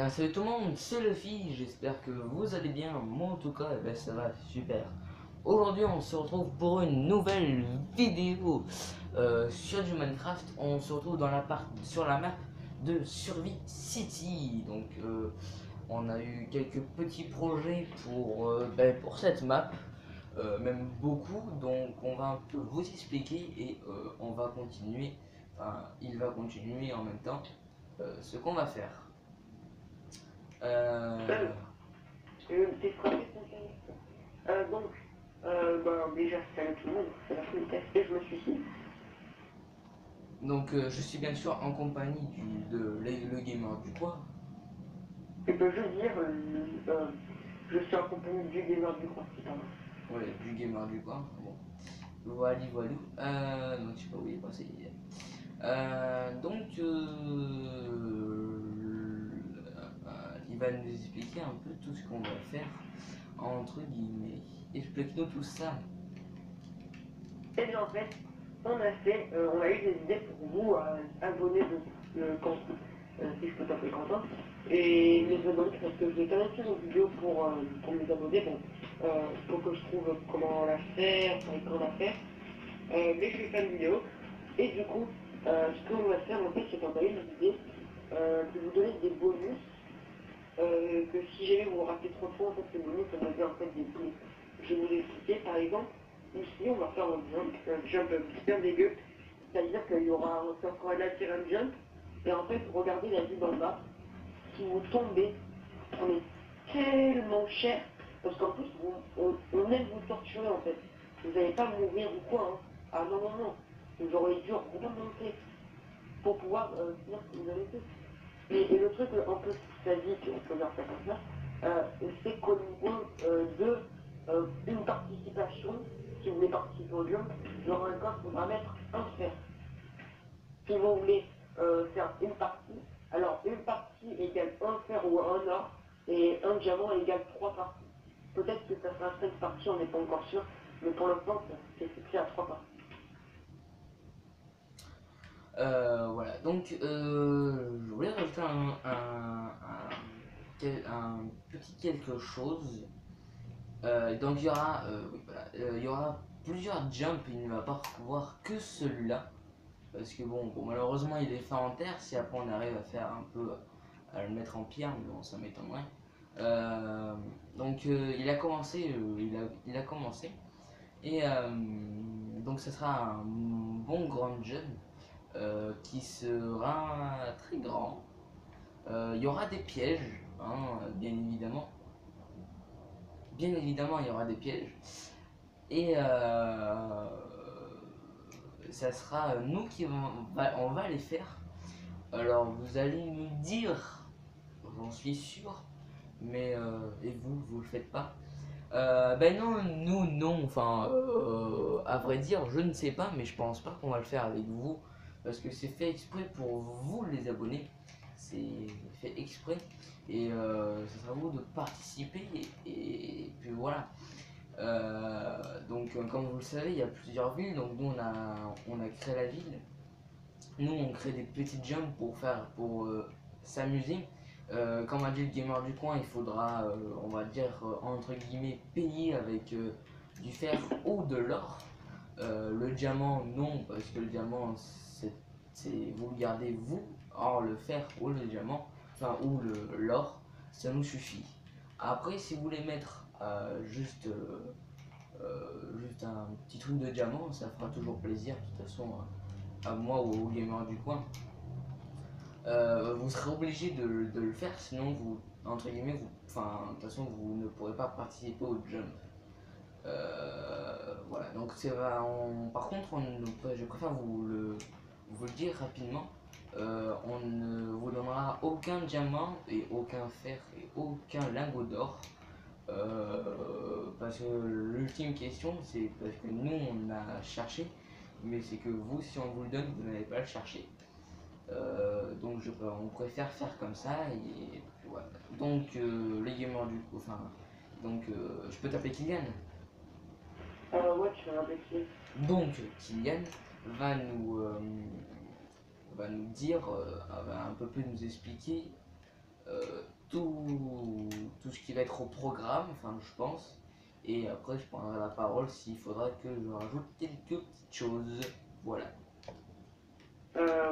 Salut tout le monde, c'est Luffy, j'espère que vous allez bien, moi en tout cas, ça va super. Aujourd'hui on se retrouve pour une nouvelle vidéo sur du Minecraft. On se retrouve dans sur la map de Survie City. Donc on a eu quelques petits projets pour cette map, même beaucoup, donc on va un peu vous expliquer et on va continuer, il va continuer en même temps ce qu'on va faire. T'es frappé spontanément. Déjà, salut tout le monde, c'est la politesse et je me suicide. Donc je suis bien sûr en compagnie le gamer du coin. Et ben, je veux dire, je suis en compagnie du gamer du coin, c'est pas mal. Ouais, du gamer du coin. Bon. Voilà, voilà. Donc je sais pas où il est passé. Il va nous expliquer un peu tout ce qu'on va faire entre guillemets. Explique-nous tout ça. Et bien, en fait, on a eu des idées pour vous, abonnés de Quentin, si je peux t'appeler Quentin, et mes abonnés, parce que j'ai quand même fait une vidéo pour mes abonnés, bon, pour que je trouve comment la faire, et quand la faire. Mais je vais faire une vidéo. Et du coup, ce qu'on va faire en fait, c'est qu'on a eu l'idée de vous donner des bonus. Que si jamais vous vous ratez trop de fois, en fait, ces bonus, on avait en fait des bonus. Je vais vous expliquer, par exemple, ici, on va faire un jump bien dégueu. C'est-à-dire qu'il y aura, ça sera là tirer un jump. Et en fait, regardez la vue d'en bas. Si vous tombez, on est tellement cher. Parce qu'en plus, on aime vous torturer en fait. Vous n'allez pas mourir ou quoi, hein. Ah non, non, non. Vous aurez dû remonter pour pouvoir finir ce que vous avez fait. Et le truc un peu sadique, on peut dire ça comme ça, c'est qu'au niveau une participation, si vous voulez participer au jeu, dans un cas, il faudra mettre un fer. Si vous voulez faire une partie, alors une partie égale un fer ou un or, et un diamant égale 3 parties. Peut-être que ça sera 5 parties, on n'est pas encore sûr, mais pour l'instant, c'est fixé à 3 parties. Voilà, donc je voulais rajouter un petit quelque chose. Donc il y aura plusieurs jumps, il ne va pas pouvoir que celui-là. Parce que bon, malheureusement il est fait en terre, si après on arrive à faire un peu, à le mettre en pierre, mais bon ça m'étonnerait. Il a commencé, il a commencé. Et donc ce sera un bon grand jump qui sera très grand. Il y aura des pièges, hein, bien évidemment. Bien évidemment, il y aura des pièges. Et ça sera nous on va les faire. Alors vous allez nous dire, j'en suis sûr, mais et vous le faites pas. Ben non, nous non, à vrai dire, je ne sais pas, mais je pense pas qu'on va le faire avec vous, parce que c'est fait exprès pour vous les abonnés, c'est fait exprès, et ça sera à vous de participer, et puis voilà. Comme vous le savez, il y a plusieurs villes, donc nous on a créé la ville, nous on crée des petites jumps pour s'amuser. Comme a dit le gamer du coin, il faudra, on va dire, entre guillemets, payer avec du fer ou de l'or. Le diamant, non, parce que le diamant, vous le gardez vous. Or, le fer ou le diamant, ou l'or, ça nous suffit. Après, si vous voulez mettre juste un petit truc de diamant, ça fera toujours plaisir, de toute façon, à moi ou au gamer du coin. Vous serez obligé de le faire, sinon vous, entre guillemets, de toute façon, vous ne pourrez pas participer au jump. Voilà, donc par contre, je préfère vous le dire rapidement. On ne vous donnera aucun diamant et aucun fer et aucun lingot d'or. Parce que l'ultime question, c'est parce que nous on a cherché, mais c'est que vous, si on vous le donne, vous n'allez pas le chercher. On préfère faire comme ça et puis voilà. Donc les gamers du coup, je peux t'appeler Kylian. Ouais, tu fais un métier. Donc Kylian va nous va nous dire, va un peu plus nous expliquer tout ce qui va être au programme, enfin je pense. Et après je prendrai la parole s'il faudra que je rajoute quelques petites choses. Voilà.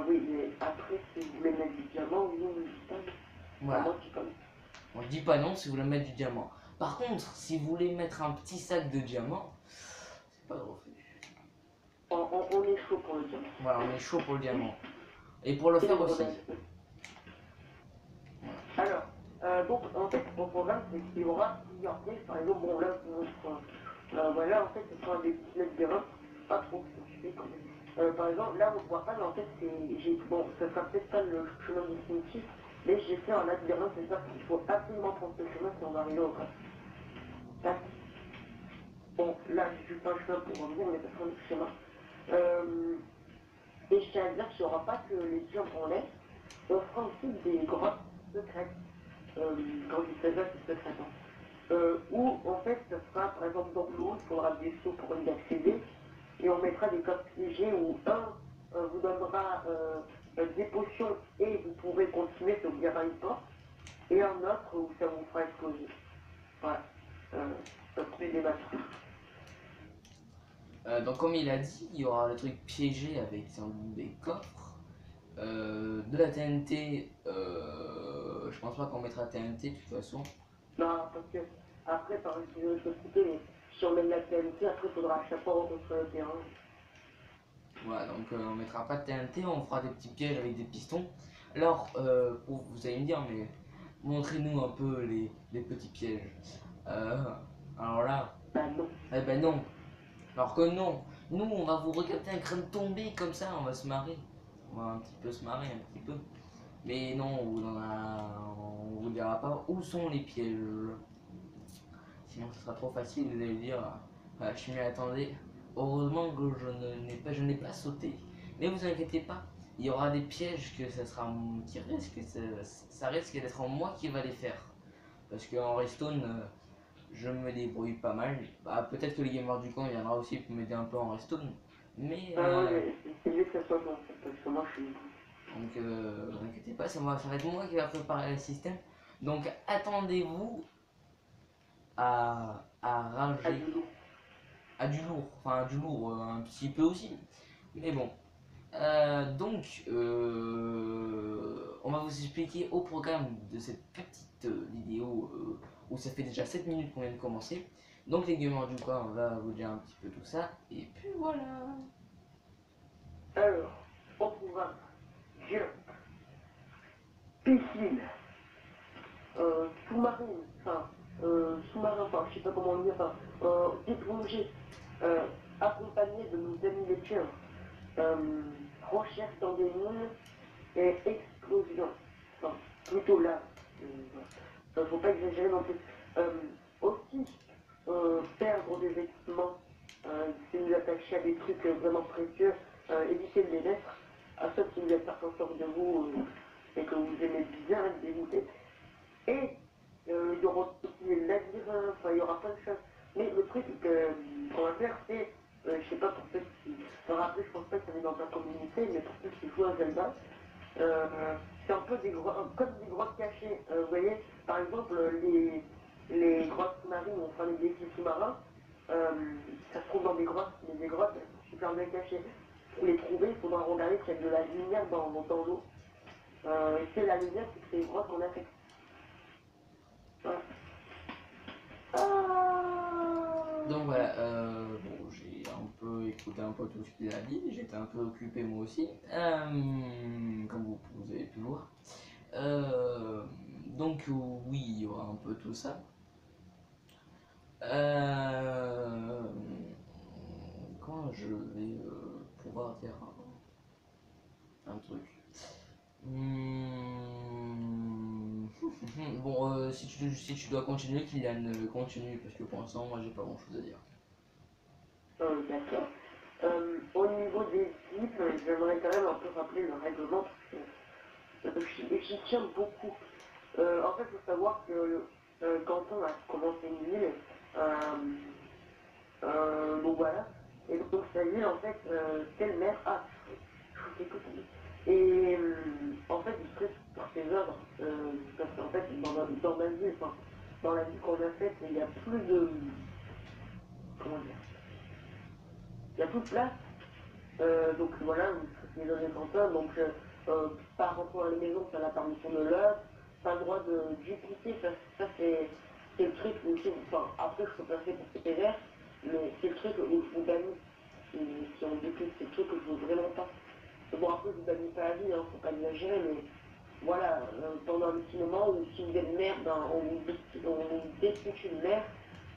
Oui, mais après, si vous voulez mettre du diamant, oui, on dit pas. Voilà. Moi, je dis pas non. On ne dit pas non si vous voulez mettre du diamant. Par contre, si vous voulez mettre un petit sac de diamant, c'est pas refait. On est chaud pour le diamant. Voilà, on est chaud pour le diamant. Et pour le Et les faire aussi. brodages. Alors, donc, en fait, mon programme, c'est qu'il y aura plusieurs pièces. Par exemple, bon, là, je vous montre, voilà, en fait, ce sera des petites lettres d'erreur. Pas trop, je fais quand même. Par exemple, là, on ne voit pas, mais en fait, bon, ça sera peut-être pas le chemin définitif, mais j'ai fait un labyrinthe, c'est ça qu'il faut absolument prendre ce chemin si on va arriver au cas. Tac. Bon, là, j'ai juste un chemin pour revenir, mais ça sera un autre schéma. Et je tiens à dire qu'il n'y aura pas que les dieux en laisse, on fera aussi des grottes secrètes. Quand je dis ça, c'est secret. Où, en fait, ça sera, par exemple, dans l'eau, il faudra des sauts pour y accéder, et on mettra des codes piégés où un vous donnera des potions et vous pourrez continuer, ça vous dira une porte, et un autre où ça vous fera exploser. Voilà. Ça fait des matchs. Donc comme il a dit, il y aura le truc piégé avec des coffres, de la TNT. Je pense pas qu'on mettra TNT de toute façon. Non, parce que après, par exemple, je vais t'expliquer, mais si on met de la TNT, après, il faudra à chaque fois reconstruire le terrain. Voilà, donc on mettra pas de TNT, on fera des petits pièges avec des pistons. Alors, vous allez me dire, mais montrez-nous un peu les petits pièges. Euh, alors là, Bah non. eh ben non. Alors que non, nous on va vous regarder un crâne tomber comme ça, on va se marrer. On va un petit peu se marrer, un petit peu. Mais non, on vous dira pas où sont les pièges. Sinon ce sera trop facile, vous allez dire, ah, je m'y attendais. Heureusement que je n'ai pas sauté. Mais vous inquiétez pas, il y aura des pièges que ça sera qui risque, ça risque d'être moi qui va les faire. Parce qu'en Restone, je me débrouille pas mal. Bah, peut-être que le gamer du coin viendra aussi pour m'aider un peu en Restone. Mais Ah ouais, mais c'est mieux que ça soit bon, parce que moi, je suis... donc vous inquiétez pas, ça va être moi qui va préparer le système. Donc attendez-vous à Ah, rager du loup. à du lourd, enfin du lourd un petit peu aussi. Mais bon. Donc, on va vous expliquer au programme de cette petite vidéo où ça fait déjà 7 minutes qu'on vient de commencer. Donc les gamers du coin, on va vous dire un petit peu tout ça. Et puis voilà. Alors, on programme jump, piscine, sous-marine, enfin, sous-marin, enfin, je sais pas comment dire, enfin, des plongées, accompagné de nos amis les pieuvres, recherche dans des mines et explosion. Enfin, plutôt là. Faut pas exagérer non plus. Aussi, perdre des vêtements, si vous attachez à des trucs vraiment précieux, évitez de les mettre, à ceux qui vous êtes pas sortir de vous et que vous aimez bien être dégoûté. Et il y aura aussi les labyrinthes, enfin il y aura plein de choses. Mais le truc qu'on va faire, c'est, je sais pas pour ceux qui se rappellent, je pense pas que ça est dans ta communauté, mais pour ceux qui jouent à Zelda, c'est un peu comme des grottes cachées. Vous voyez, par exemple, les grottes sous-marines, enfin les défis sous-marins, ça se trouve dans des grottes, mais des grottes elles sont super bien cachées. Pour les trouver, il faudra regarder qu'il y a de la lumière dans l'eau. Et c'est la lumière, c'est une grotte qu'on a fait. Voilà. Donc voilà, bon, j'ai un peu écouté un peu tout ce qu'il a dit, j'étais un peu occupé moi aussi, comme vous avez pu voir. Donc oui, il y aura un peu tout ça. Quand je vais pouvoir dire un truc. Bon, si tu dois continuer, Kylian, continue, parce que pour l'instant, moi, j'ai pas grand chose à dire. D'accord. Au niveau des types, j'aimerais quand même un peu rappeler le règlement, parce que j'y tiens beaucoup. En fait, il faut savoir que quand on a commencé une ville, donc voilà, et donc sa ville, en fait, c'est le maire. Ah, je vous écoute. Et en fait, il serait par ses œuvres. Parce qu'en fait, dans ma vie, enfin, dans la vie qu'on a faite, il n'y a plus de. Comment dire? Il n'y a plus de place. Donc voilà, c'est les données Quentin, donc pas rentrer à la maison, c'est la permission de l'œuvre, pas le droit de dupliquer, ça c'est le truc où, enfin, après je peux passer pour CPR, mais c'est le truc où je vous bannis, si on duplique, c'est le truc que je veux vraiment pas. Bon après je vous bannis pas à vie, hein, faut pas exagérer, mais voilà, pendant un petit moment où si vous êtes mère, ben, on vous destitue de mère,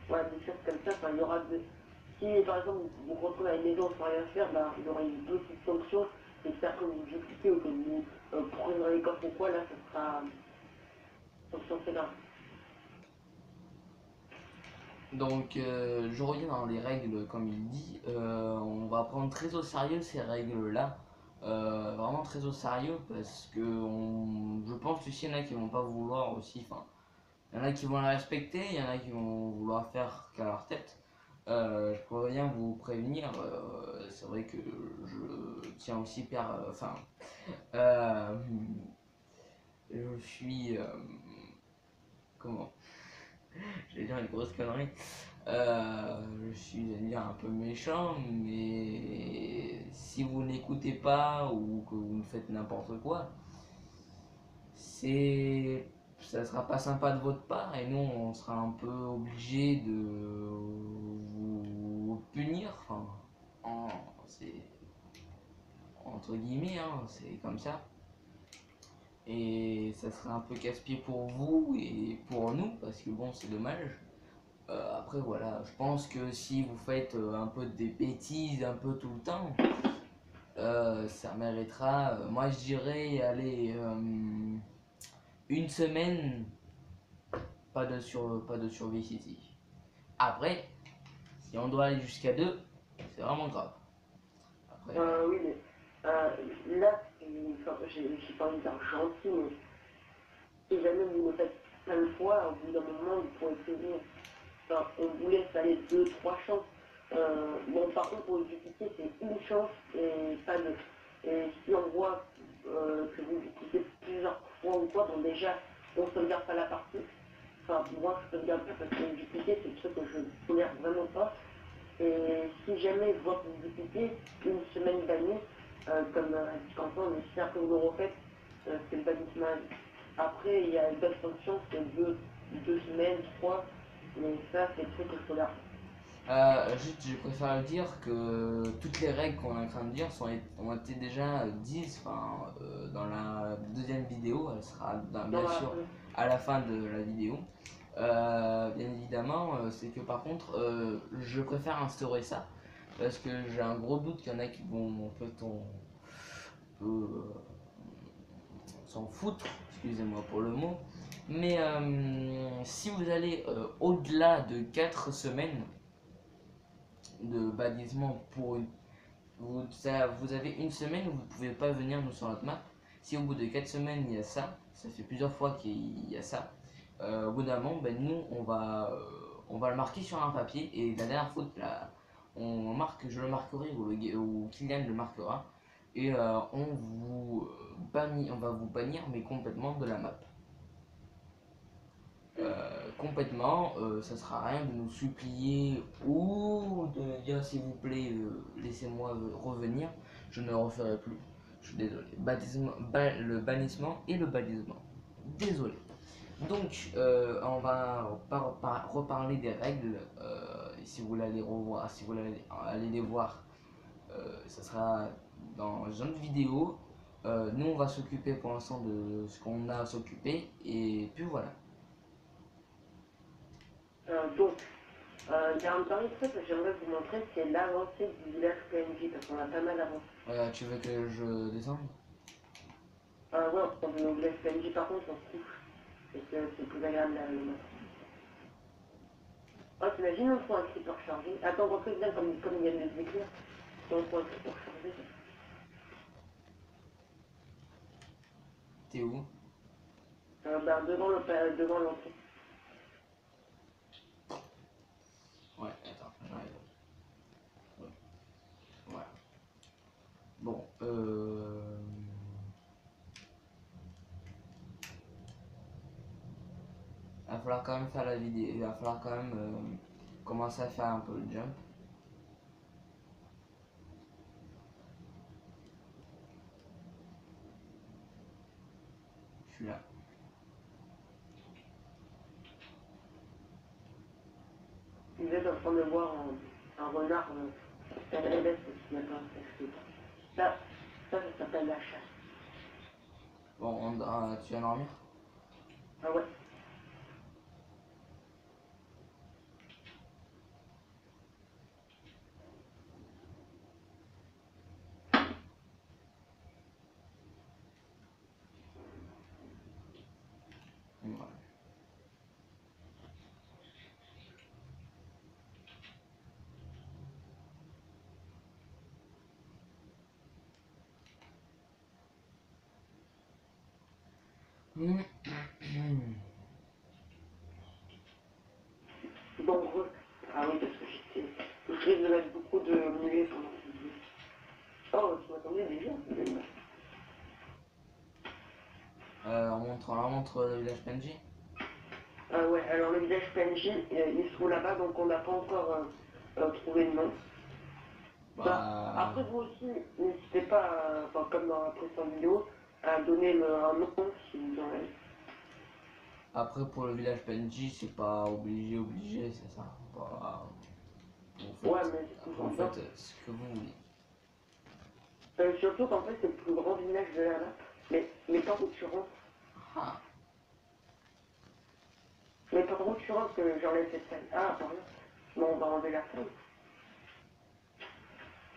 voilà, des choses comme ça, enfin, il y aura de, si par exemple vous vous retrouvez à une maison sans rien faire, ben, il y aura une petite sanction, j'espère que vous dupliquez ou que vous prenez dans les coffres ou quoi, là, ça sera sanction sévère. Donc, je reviens dans les règles, comme il dit. On va prendre très au sérieux ces règles-là. Vraiment très au sérieux parce que je pense aussi qu'il y en a qui vont pas vouloir aussi. Enfin, il y en a qui vont la respecter, il y en a qui vont vouloir faire qu'à leur tête. Je pourrais bien vous prévenir. C'est vrai que je tiens aussi enfin, euh, je suis comment? Je vais dire une grosse connerie. Je suis, j'allais dire, un peu méchant, mais si vous n'écoutez pas ou que vous ne faites n'importe quoi, c'est, ça sera pas sympa de votre part et nous on sera un peu obligé de vous punir. Enfin, c'est entre guillemets, hein, c'est comme ça. Et ça serait un peu casse-pied pour vous et pour nous parce que bon, c'est dommage. Après voilà, je pense que si vous faites un peu des bêtises un peu tout le temps, ça méritera, moi je dirais, allez, une semaine, pas de survie ici. Après, si on doit aller jusqu'à deux, c'est vraiment grave. Après, Oui, mais là, enfin, j'ai pas envie de dire gentil, mais si jamais vous le faites plein de fois, au bout d'un moment, vous pourrez payer. Enfin, on vous laisse aller deux, trois chances. Bon, par contre, pour le dupliquer, c'est une chance et pas deux. Et si on voit que vous dupliquez plusieurs fois ou quoi, bon, déjà, on ne sauvegarde pas la partie. Enfin, moi, je sauvegarde pas parce que le dupliquer, c'est le truc que je ne tolère vraiment pas. Et si jamais je vois que vous dupliquez, une semaine bannie, comme dit Quentin, mais si après vous le refaites, c'est le bannissement. Après, il y a d'autres fonctions, c'est deux semaines, trois. Mais ça, c'est le truc que je tolère. juste, je préfère le dire que toutes les règles qu'on est en train de dire ont été déjà dites enfin, dans la deuxième vidéo. Elle sera Non, bien sûr à la fin de la vidéo. Bien évidemment, c'est que par contre, je préfère instaurer ça parce que j'ai un gros doute qu'il y en a qui vont en fait s'en foutre, excusez-moi pour le mot. Mais si vous allez au-delà de 4 semaines de balisement pour une vous avez une semaine où vous ne pouvez pas venir nous sur notre map. Si au bout de 4 semaines il y a ça, ça fait plusieurs fois qu'il y a ça, au bout d'un moment, ben, nous on va le marquer sur un papier et la dernière fois là, on marque, je le marquerai ou Kylian le marquera et on va vous bannir mais complètement de la map. Complètement, ça sert à rien de nous supplier ou de nous dire s'il vous plaît laissez-moi revenir, je ne le referai plus. Je suis désolé. Le bannissement et le balisement. Désolé. Donc on va reparler des règles. Si vous voulez aller revoir, si vous voulez aller les voir, ça sera dans une autre vidéo. Nous on va s'occuper pour l'instant de ce qu'on a à s'occuper et puis voilà. Donc, il y a un dernier truc que j'aimerais vous montrer, c'est l'avancée du village PNJ, parce qu'on a pas mal avancé. Tu veux que je descende? Ouais, on prend le village PNJ, par contre, on se couche. Et que c'est plus agréable à le mettre. Oh, t'imagines, on prend un creeper chargé. Attends, refais bien comme il y a des éclairs. Si on prend un creeper chargé. T'es où? Bah, devant l'entrée. Ouais, attends, j'arrive. Ouais, voilà. Bon, falloir quand même faire la vidéo, il va falloir quand même commencer à faire un peu le jump. Je suis là. Vous êtes en train de voir un renard faire la bête qui n'a pas ça, ça s'appelle la chasse. Bon, tu vas dormir? Ah ouais. Voilà. Donc, ah oui, parce que je risque de mettre beaucoup de muets pendant cette vidéo. Oh, tu m'attendais déjà? On montre le village PNJ. Ah ouais, alors le village PNJ, il se trouve là-bas, donc on n'a pas encore trouvé de nom. Bah, Après, vous aussi, n'hésitez pas, enfin, comme dans la précédente vidéo, à donner un nom si vous en avez. après pour le village PNJ, c'est pas obligé, c'est ça. Bah, Ouais, mais c'est toujours en bien. fait ce que vous voulez. Surtout qu'en fait, c'est le plus grand village de la map. Mais par où tu rentres? Ah, Mais par où tu rentres que j'enlève cette salle? Ah, pardon. Bon, on va enlever la salle.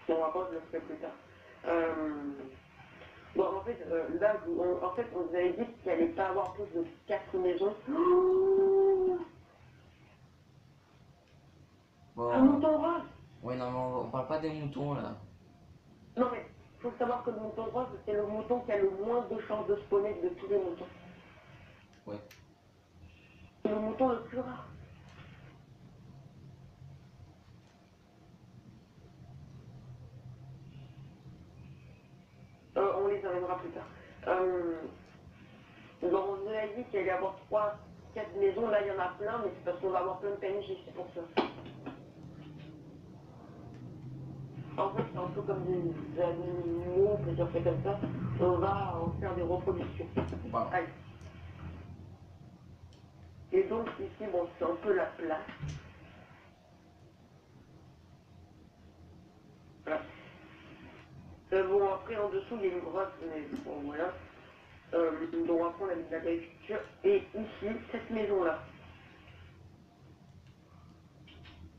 Bon, après, je le ferai plus tard. Bon, en fait, là, on vous avait dit qu'il n'allait pas avoir plus de 4 maisons. Un bon. mouton rose! Oui, non, mais on parle pas des moutons là. Non, mais faut savoir que le mouton rose, c'est le mouton qui a le moins de chances de spawner de tous les moutons. Ouais. C'est le mouton le plus rare. On les enlèvera plus tard. Bon, on vous a dit qu'il allait y avoir 3, 4 maisons. Là, il y en a plein, mais c'est parce qu'on va avoir plein de PNJ, c'est pour ça. En fait, c'est un peu comme des animaux, on peut dire ça comme ça. On va en faire des reproductions. Voilà. Allez. Et donc, ici, bon, c'est un peu la place. Voilà. Bon, après, en dessous, il y a une grotte, mais bon, voilà. Donc, après, on a mis de l'agriculture. Et ici, cette maison-là.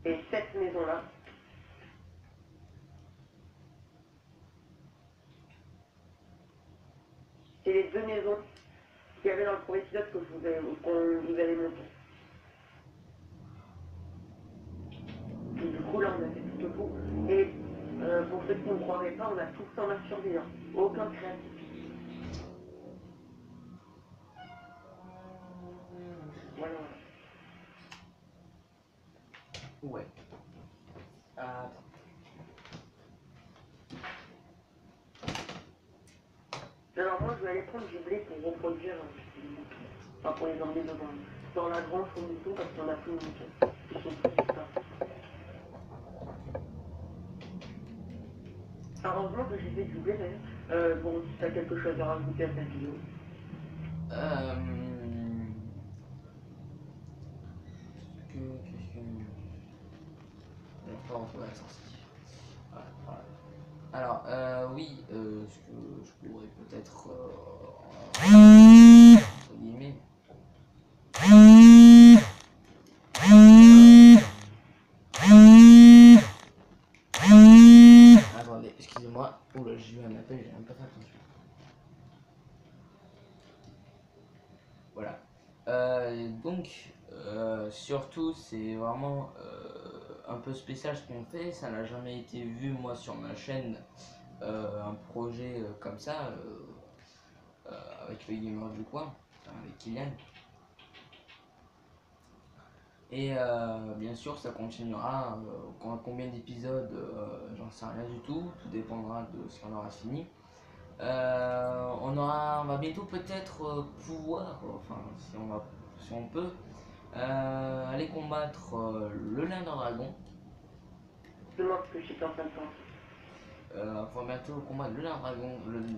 Et cette maison-là. C'est les deux maisons qu'il y avait dans le premier épisode que qu'on vous avait montré. Et du coup, là, on a fait tout le coup. Et pour ceux qui ne croiraient pas, on a tout ça en a survie. Hein. Aucun créatif. Voilà. Ouais. Attends. Alors moi, je vais aller prendre du blé pour reproduire, enfin pour les emmener dans la grange aux moutons parce qu'on a plus de moutons. Ils sont plus disparaît. Heureusement que j'ai fait du blé d'ailleurs. Bon, si tu as quelque chose à rajouter à cette vidéo. Qu'est-ce que... On va pas retrouver la sortie. Voilà, voilà. Alors, oui, ce que je pourrais peut-être... entre guillemets... Attendez, excusez-moi. Oh là, j'ai eu un appel, j'ai même pas fait attention. Voilà. Donc, surtout, c'est vraiment un peu spécial ce qu'on fait. Ça n'a jamais été vu, moi, sur ma chaîne, un projet comme ça, avec le gamer du coin, enfin, avec Kylian. Et bien sûr, ça continuera. Combien d'épisodes, j'en sais rien du tout. Tout dépendra de ce qu'on aura fini. On va bientôt peut-être pouvoir, enfin si on peut, aller combattre le Nain d'un Dragon. Demande ce que je suis en train de penser. On va bientôt combattre le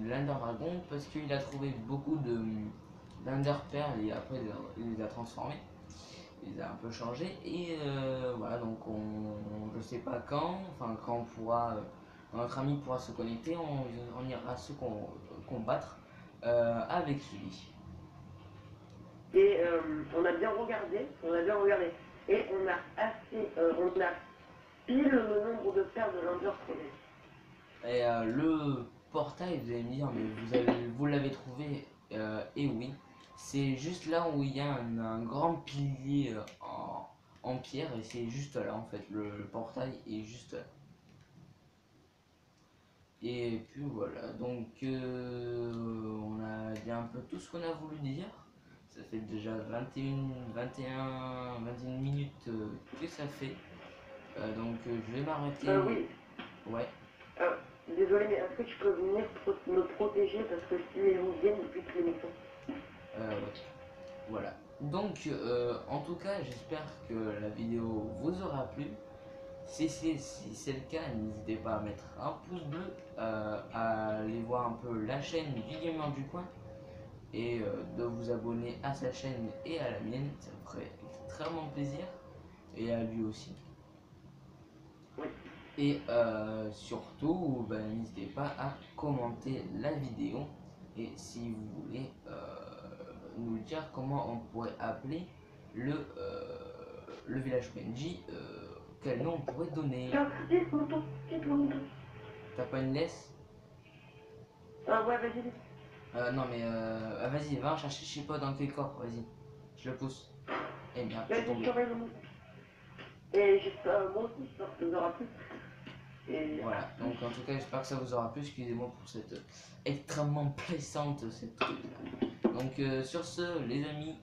Nain d'un Dragon parce qu'il a trouvé beaucoup de d'Enderpearl et après il les a transformés. Il les a un peu changés et voilà, donc je sais pas quand, enfin quand on pourra, quand notre ami pourra se connecter, on ira se combattre avec lui. Et on a bien regardé, et on a on a pile le nombre de paires de Lander Project. Et le portail, vous allez me dire, mais vous l'avez trouvé, et oui, c'est juste là où il y a un grand pilier en pierre et c'est juste là en fait, le portail est juste là. Et puis voilà, donc on a dit un peu tout ce qu'on a voulu dire. Ça fait déjà 21 minutes que ça fait. Donc je vais m'arrêter. Oui. Ouais. Désolé, mais est-ce que tu peux venir me protéger parce que si les loups viennent depuis que l'émission. Ouais. Voilà. Donc en tout cas, j'espère que la vidéo vous aura plu. Si c'est le cas, n'hésitez pas à mettre un pouce bleu, à aller voir un peu la chaîne du Gamer du Coin et de vous abonner à sa chaîne et à la mienne, ça me ferait extrêmement plaisir, et à lui aussi. Oui. Et surtout, n'hésitez pas à commenter la vidéo et si vous voulez nous dire comment on pourrait appeler le village PNJ, quel nom on pourrait donner. Tiens, dites-moi tout. T'as pas une laisse? Ouais, vas-y. Non mais vas-y, va chercher, je sais pas dans quel corps, vas-y, je le pousse. Eh bien, tu Vas-y, tombes. Et j'espère, moi aussi, j'espère que ça vous aura plu. Et Voilà, donc en tout cas, j'espère que ça vous aura plu. Excusez-moi pour cette extrêmement plaisante cette truc. Donc sur ce, les amis,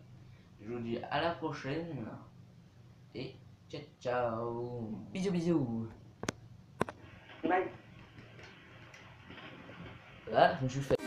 je vous dis à la prochaine et ciao ciao. Bisous bisous. bye. Là, je me suis fait.